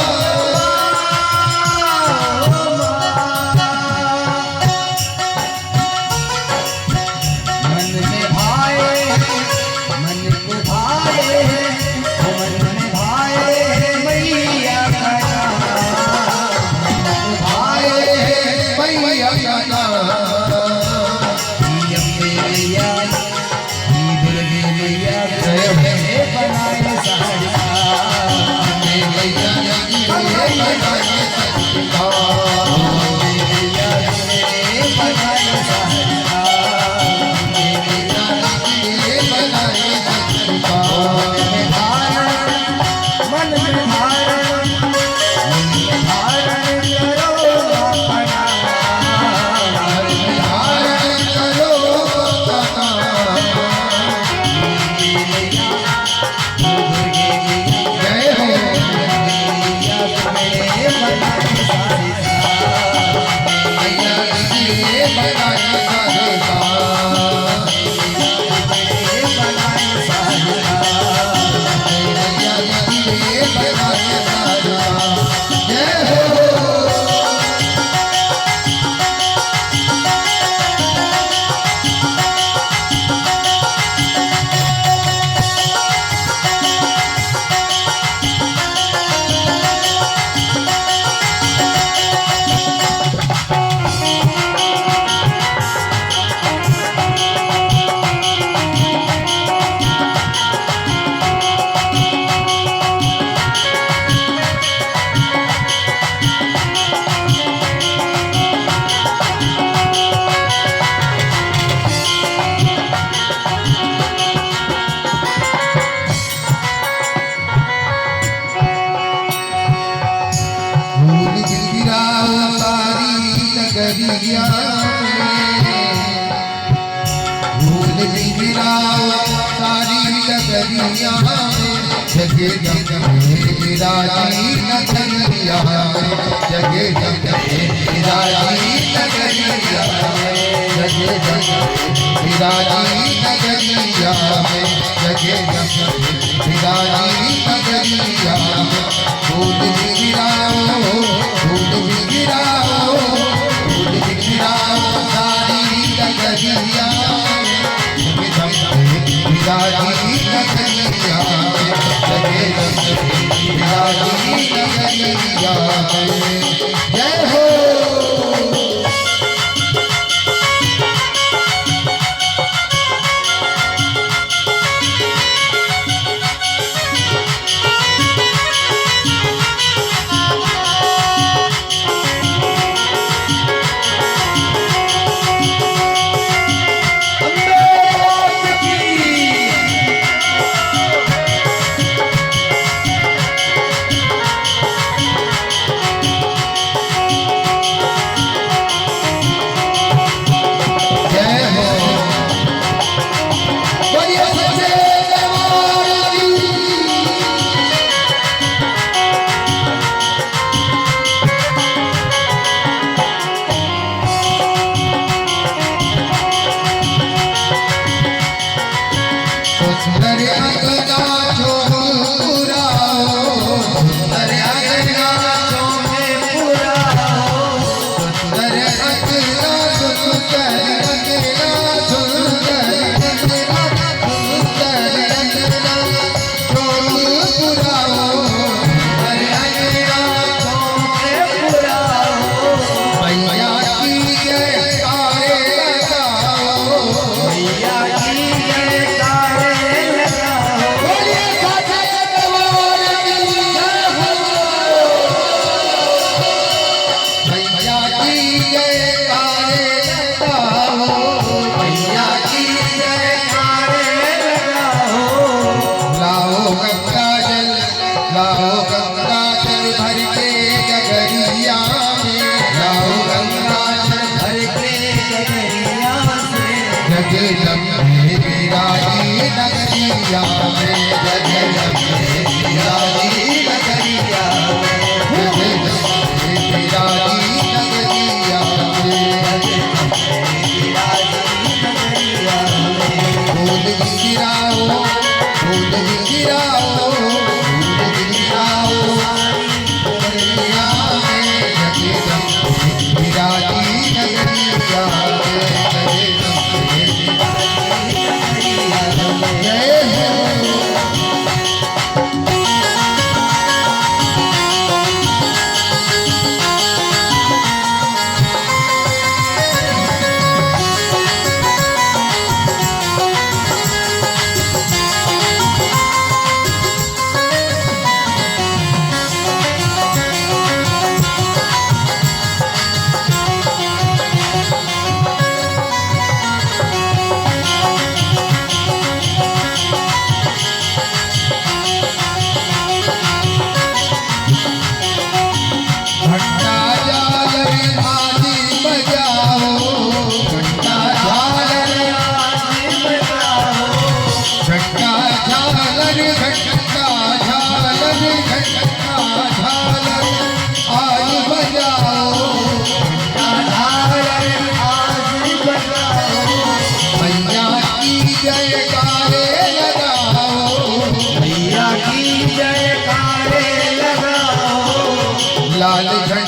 जगे जगे राजी नगरिया जगे जगे राजी नगरिया जगे जगे राजी नगरिया जगे जगे राजी नगरिया फूल गिराओ फूल गिराओ फूल गिराओ सारी नगरिया राजी नगरिया जगे जगे राजी नगरिया जय हो। जगे जगे राजी नगरिया जगे जगे राजी नगरिया जगे जगे राजी नगरिया फूल गिराओ फूल गिराओ फूल गिराओ नगरिया जगे जगे राजी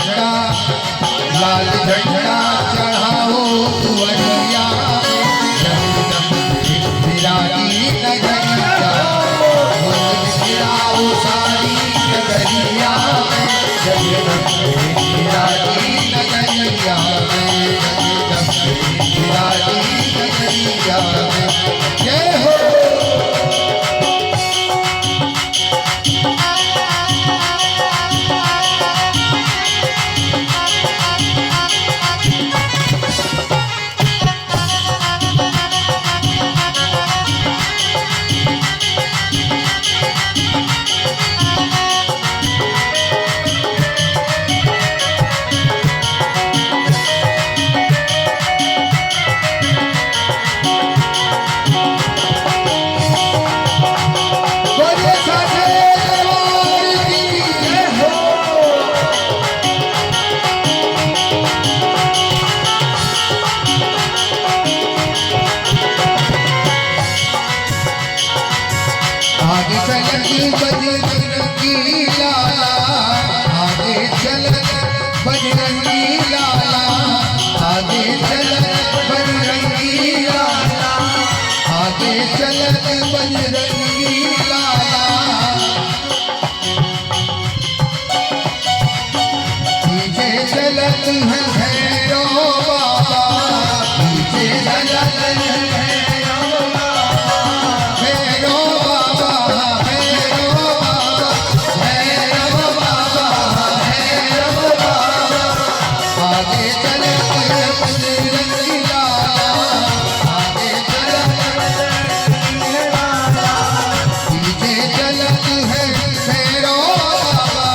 नगरिया लाल झंडा चढ़ाओ दुआरिया राजी नगरिया गिराओ सारी नगरिया राजी नगरिया राजी नगरिया जय हो। चलत बजरंगी लाला, आगे चलत बजरंगी लाला, आगे चलत बजरंगी लाला, आगे चलत बजरंगी लाला। पीछे चलत है भैरव बाबा, पीछे चलत है भैरव बाबा, भैरव बाबा, भैरव बाबा, भैरव बाबा, भैरव बाबा। आगे चलत है बजरंगी लाला, आगे चलत बजरंगी लाला, पीछे चलत है भैरव बाबा,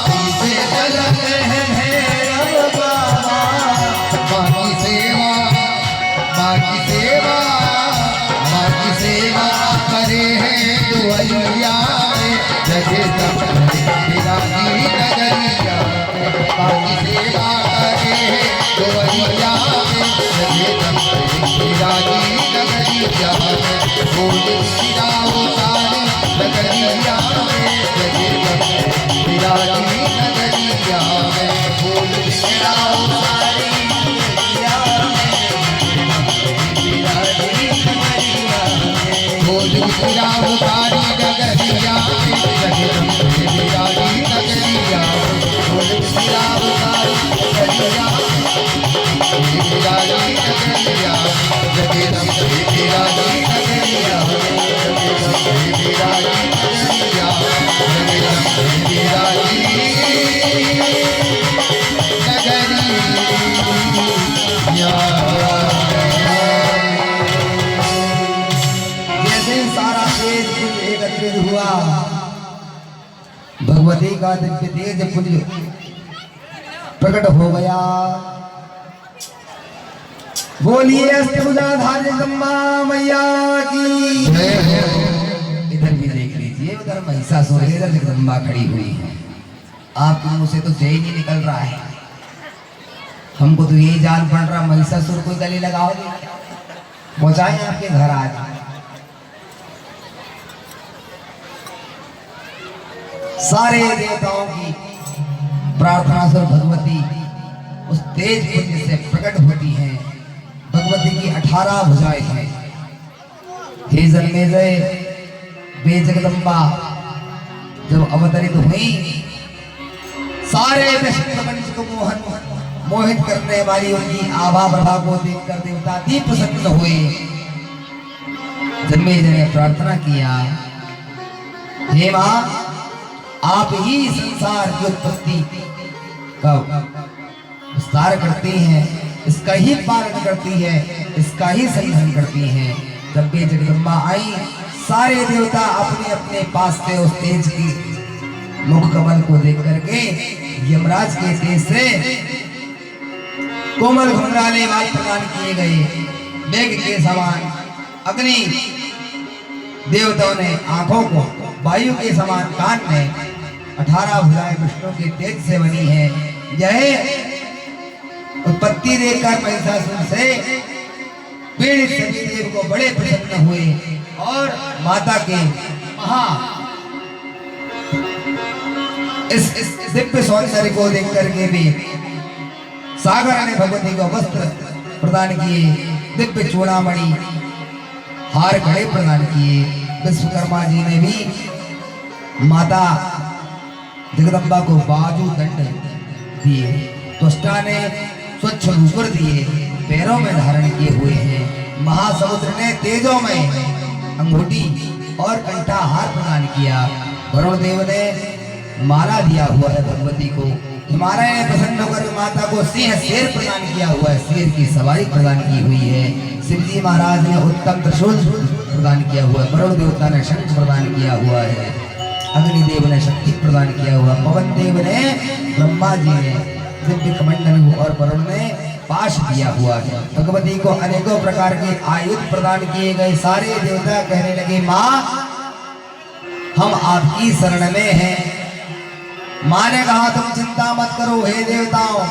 पीछे चलत है भैरव बाबा। माँ की सेवा, माँ की सेवा, माँ की सेवा करे है दुआरिया में, जगे तब बिरागी नगरिया में। माँ की सेवा करे है दुआरिया में, जगे तब बिरागी नगरिया में। बोल सिरा उतारे नगरिया में, जगे तब बिरागी नगरिया में। बोल सिरा उतारे नगरिया में, बिरागी नगरिया में। बोल सिरा उतारे नगरिया में, जगे तब बिरागी नगरिया में। बोल सिरा उतारे नगरिया में, बिरागी नगरिया में। जगे तब बिरागी नगरिया में, जगे तब बिरागी नगरिया में, जगे तब बिरागी जैसे सारा देश एकत्रित हुआ, भगवती का दिव्य तेज पुंज प्रकट हो गया। बोलिए अष्टभुजाधारी जगदम्बा मैया की। इधर भी देख लीजिए, उधर महिषासुर है, इधर जगदम्बा खड़ी हुई है। आपके मुंह से तो जय नहीं निकल रहा है, हमको तो यही जान पड़ रहा महिषासुर को गले लगाओगे, पहुंचाए आपके घर आज। सारे देवताओं की प्रार्थना से भगवती उस तेज पुंज से प्रकट होती है। भगवती की 18 भुजाएं हैं। हे जन्मेजय, वे जगदम्बा जब अवतरित हुई, सारे विश्व प्रपंच को मोहित करने वाली उनकी आभा प्रभा को देखकर देवता भी प्रसन्न हुए। जन्मेजय ने प्रार्थना किया, हे मां, आप ही संसार की उत्पत्ति का विस्तार करती हैं, इसका ही पालन करती है, इसका ही संधान करती है। जब भी जगदम्बा आई, सारे देवता अपने अपने पास से उस तेज की मुख कमल को देख करके यमराज के तेज से कोमल घुंघराले वाल प्रदान किए गए। मेघ के समान अग्नि देवताओं ने आंखों को, वायु के समान कान में, 18 भुजाएं विष्णु के तेज से बनी है। यह उत्पत्ति देखकर महिषासुर से पीड़ित सभी देव को बड़े प्रसन्न हुए और माता के महा इस दिव्य सौंदर्य को देख करके भी सागर ने भगवती को वस्त्र प्रदान किए, दिव्य चूड़ामणि हार घड़े प्रदान किए। विश्वकर्मा जी ने भी माता जगदम्बा को बाजू दंड दिए। त्वष्टा ने स्वच्छ रूपर दिए, पैरों में धारण किए हुए हैं। महासमुद्र ने तेजों में अंगूठी और कंठाहार प्रदान किया। वरुण देव ने माला दिया हुआ है भगवती को। हिमालय ने प्रसन्न होकर माता को सिंह शेर प्रदान किया हुआ है, शेर की सवारी प्रदान की हुई है। शिवजी महाराज ने उत्तम त्रिशूल प्रदान किया हुआ है। वरुण देवता ने शंख प्रदान किया हुआ है। अग्निदेव ने शक्ति प्रदान किया हुआ। पवन देव ने, ब्रह्मा जी ने दिव्य कमंडल और वरुण ने पाश दिया हुआ है। भगवती को अनेकों प्रकार के आयुध प्रदान किए गए। सारे देवता कहने लगे, माँ हम आपकी शरण में हैं। माँ ने कहा, तुम चिंता मत करो हे देवताओं,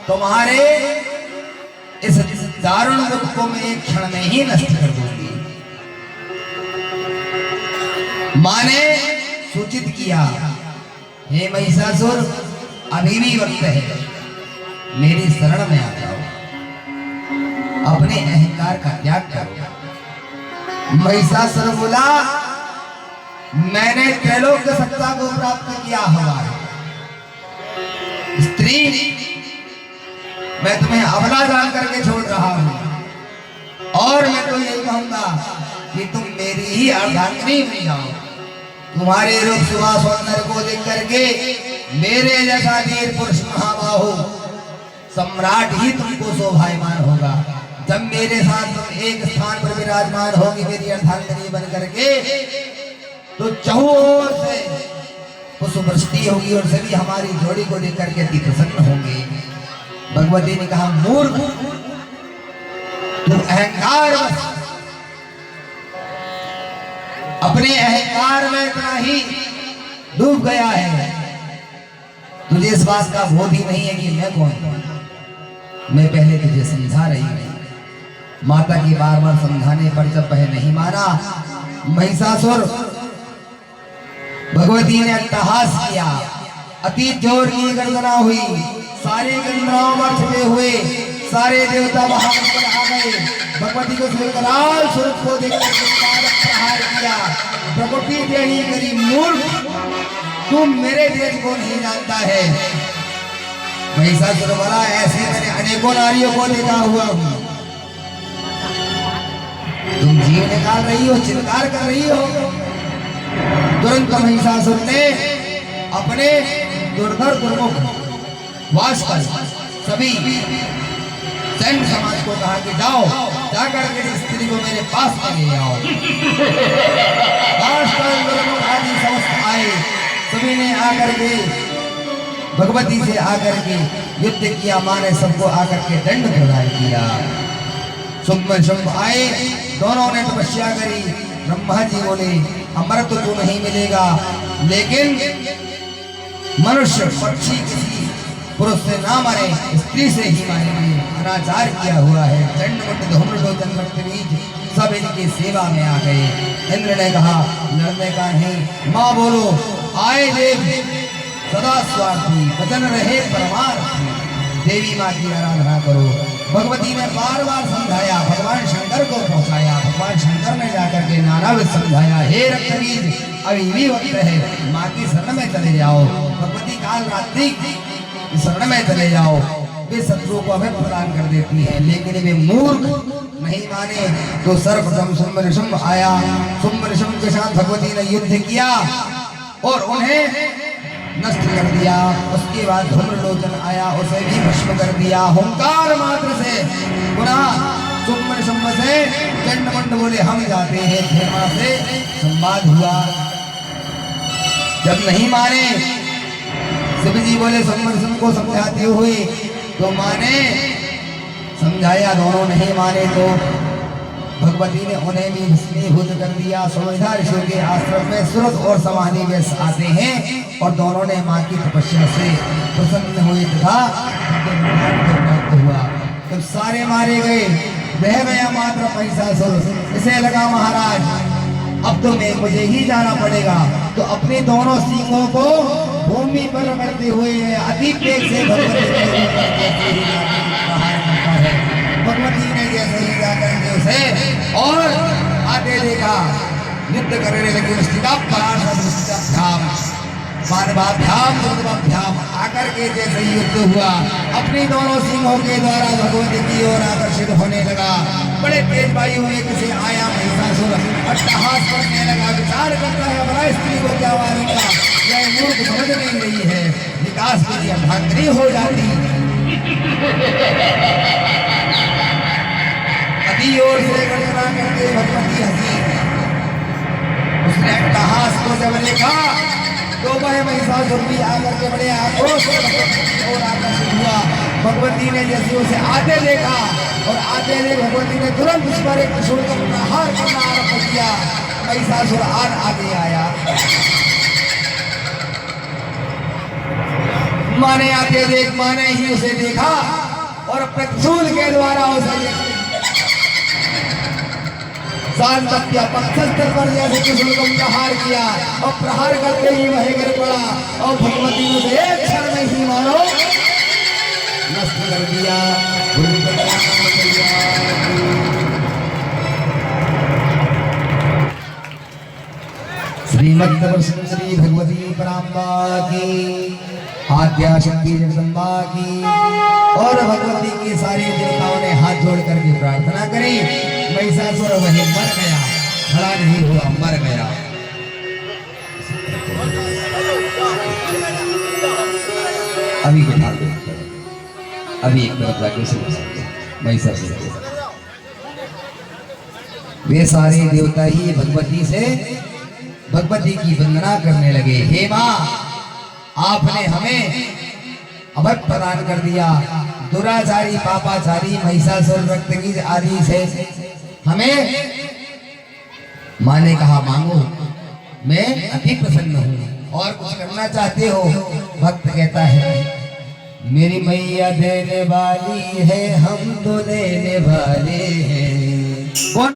तुम्हारे इस दारुण दुख को मैं एक क्षण में ही नष्ट कर दूंगी। माँ ने सूचित किया, हे महिषासुर, अभी भी वक्त है, मेरी शरण में आ जाओ, अपने अहंकार का त्याग करो। महिषासुर बोला, मैंने त्रैलोक्य सत्ता को प्राप्त किया हुआ है, स्त्री मैं तुम्हें अबला जान करके छोड़ रहा हूं, और मैं तो यही कहूंगा कि तुम मेरी ही अर्धांगिनी बन जाओ। तुम्हारे रूप सुबह सौंदर्य को देख करके मेरे जैसा वीर पुरुष महाबाहु सम्राट ही तुमको शोभायमान होगा। जब मेरे साथ तुम एक स्थान पर विराजमान होगी मेरी अर्धांगिनी बन करके, तो चहुओर से पुष्पवृष्टि होगी और सभी हमारी जोड़ी को देख करके अति प्रसन्न होंगे। भगवती ने कहा, मूर्ख, तू अहंकार अपने अहंकार में इतना ही डूब गया है, तुझे इस बात का बोध ही नहीं है कि मैं कौन हूं। मैं पहले तुझे समझा रही हूं। माता की बार बार समझाने पर जब वह नहीं माना, महिषासुर भगवती ने अट्टहास किया, अति जोर की गर्जना हुई, सारे गंधर्वों पर छुपे हुए सारे देवता वहां पर आ गए। भगवती को सुरकराल स्वरूप को देखकर प्रहार किया। भगवती देवी करी, मूर्ख, तू मेरे देश को नहीं जानता है। महिषासुर बोला, ऐसे मैंने अनेकों नारियों को देखा हुआ हूं, तुम जीव निकाल रही हो, चित्कार कर रही हो। तुरंत महिषासुर ने अपने दुर्धर दुर्मुख वास पर सभी सैन्य समाज को कहा कि जाओ, जाकर के स्त्री को मेरे पास ले आओ। आदि समस्त आए, सभी ने आकर के भगवती से आकर के युद्ध किया। मां ने सबको आकर के दंड प्रदान किया। शुंभ आए, दोनों ने तपस्या करी। ब्रह्मा जी बोले, अमृत तो नहीं मिलेगा, लेकिन मनुष्य पक्षी किसी पुरुष से ना मरे, स्त्री से ही मारेंगे। अनाचार किया हुआ है। दंडवत धूम्रलोचन रक्तबीज सब इनकी सेवा में आ गए। इंद्र ने कहा, लड़ने का नहीं, माँ बोलो, आए देव सदा स्वार्थी, वचन रहे परमार्थी, देवी माँ की आराधना करो। भगवती ने बार बार समझाया, भगवान शंकर को पहुंचाया। भगवान शंकर ने जाकर के नानाविध समझाया, हे रक्तबीज, अभी भी वक्त है, माँ की शरण में चले जाओ। भगवती काल रात्रि शरण में चले जाओ। वे शत्रु को अभय प्रदान कर देती है, लेकिन वे मूर्ख नहीं माने। तो सर्वप्रथम शुंभ ऋषभ आया। शुंभ ऋषभ के साथ भगवती ने युद्ध किया और उन्हें नष्ट कर दिया। उसके बाद धूम्रलोचन आया, उसे भी भस्म कर दिया। हुंकार मात्र से पुनः शुंभ ऋषभ से चंडमुंड बोले, हम जाते हैं। फिर मां से संवाद हुआ। जब नहीं माने, शिव जी बोले शुंभ को समझाते हुए, तो मां ने समझाया। दोनों नहीं माने तो भगवती ने उन्हें भी भस्मीभूत कर दिया। सुमेधा ऋषि के आश्रम में सूरज और समाधि में आते हैं और दोनों ने मां की तपस्या से प्रसन्न हुए तथा प्राप्त हुआ। जब सारे मारे गए, रह गया मात्र महिषासुर। इसे लगा, महाराज अब तो मुझे ही जाना पड़ेगा। तो अपने दोनों सींगों को भूमि पर रगड़ते हुए अति तेज से भगवती भगवती ने जैसे ही जाकर के उसे और आते देखा, नृत्य करने लगी। उसका पराशरभ्याम मानवाभ्याम आकर के जैसे ही युद्ध हुआ, अपनी दोनों सिंहों के द्वारा भगवती की ओर आकर्षित होने लगा। बड़े तेज वायु में किसी आया महिषासुर अट्टहास करने लगा। विचार करता है, बड़ा स्त्री को क्या मारूंगा, यह मूर्ख समझ नहीं रही है, विकास के लिए भागनी हो जाती। अति ओर से गर्जना करके भगवती हंसी। उसने अट्टहास को जब देखा तो वह महिषासुर भी आकर के बड़े आक्रोश और आकर्षित हुआ। भगवती ने जैसे उसे आते देखा और आते देख भगवती ने तुरंत उस पर एक त्रिशूल का प्रहार करना आरंभ किया। महिषासुर आगे आया। मां ने आते देख, मां ने ही उसे देखा और त्रिशूल के द्वारा उसे जान बत्तिया पत्थर पर जैसे किसी को प्रहार किया और प्रहार करते ही वह गिर पड़ा और भगवती ने उसे एक क्षण में ही मारो नष्ट कर दिया। श्रीमद् श्री भगवती पराम्बा की, आद्या शक्ति जगदम्बा की और भगवती के सारे देवताओं ने हाथ जोड़ करके प्रार्थना करी। महिषासुर वहीं मर गया, खड़ा नहीं हुआ, मर गया। अभी बिठा दो, अभी एक तरफ जाके उसे महिषासुर। वे सारे देवता ही भगवती से भगवती की वंदना करने लगे। हे मां, आपने हमें अभय प्रदान कर दिया। दुराचारी पापाचारी महिषासुर रक्तबीज आदि से हमें मां ने कहा मांगो, मैं अति प्रसन्न हूं। और कुछ करना चाहते हो? भक्त कहता है मेरी मैया देने वाली है, हम तो देने वाले हैं। कौन